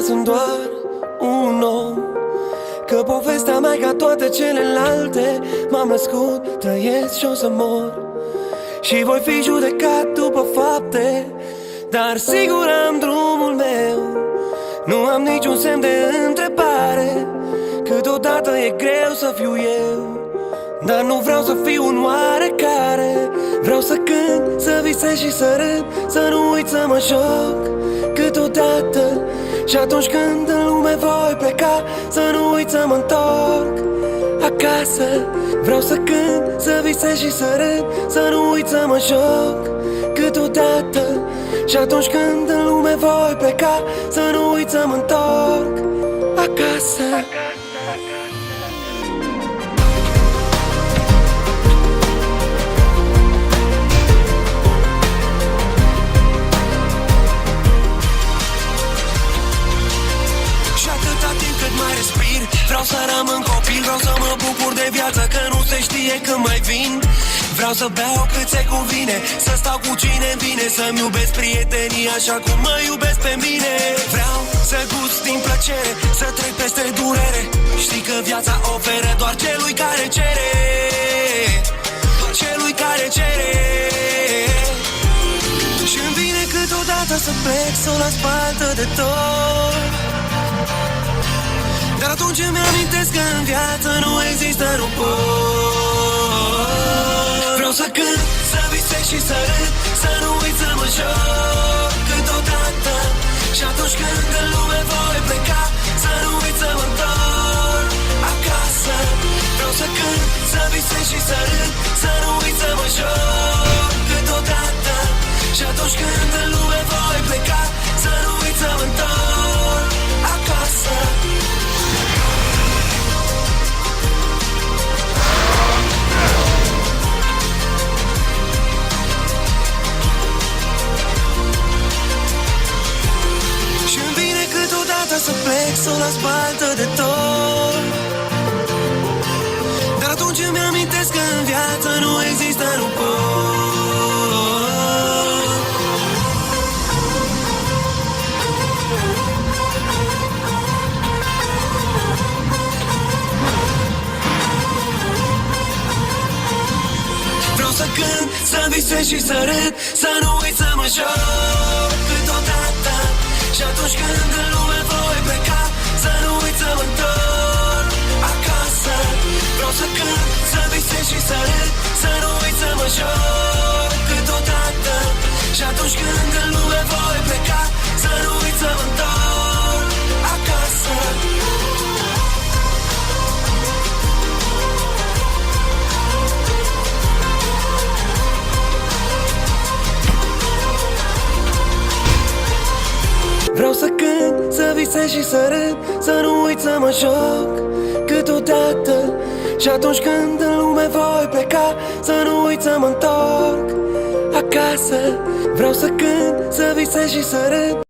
sunt doar un om, că povestea mea ca toate celelalte. M-am născut, trăiesc și o să mor, și voi fi judecat după fapte, dar sigur am drumul meu. Nu am niciun semn de întrebare, câteodată e greu să fiu eu, dar nu vreau să fiu un oarecare. Vreau să cânt, să visez și să râd, să nu uit să mă joc câteodată. Și atunci când în lume voi pleca, să nu uit să mă întorc acasă. Vreau să cânt, să visez și să râd, să nu uit să mă joc câteodată. Și atunci când în lume voi pleca, să nu uit să mă întorc acasă. Vreau să rămân copil, vreau să mă bucur de viață, că nu se știe când mai vin. Vreau să beau cât se cuvine, să stau cu cine vine, să-mi iubesc prietenii așa cum mă iubesc pe mine. Vreau să gust din plăcere, să trec peste durere. Știi că viața oferă doar celui care cere, celui care cere. Și-mi vine câteodată să plec, să o las baltă de tot, dar atunci îmi amintesc că în viață nu există nu pot. Vreau să cânt, să visez și să râd, să nu uit să mă joc câteodată. Și atunci când în lume voi pleca, să nu uit să mă întorc acasă. Vreau să cânt, să visez și să râd, să nu uit să mă joc câteodată. Și atunci când în lume voi pleca, să nu uit să mă întorc acasă. Să plec, să o las baltă de tot, dar atunci îmi amintesc că în viață nu există nu pot. Vreau să cânt, să visez și să râd, să nu uit să mă joc câteodată. Și atunci când în lume voi pleca, să nu uit să mă întorc acasă. Vreau să cânt, să visez și să râd, să nu uit să mă joc câteodată. Și atunci când în lume voi pleca, să nu uit să mă întorc acasă. Vreau să cânt, să visez și să râd, să nu uit să mă joc câteodată. Și atunci când în lume voi pleca, să nu uit să mă întorc acasă. Vreau să cânt, să visez și să râd.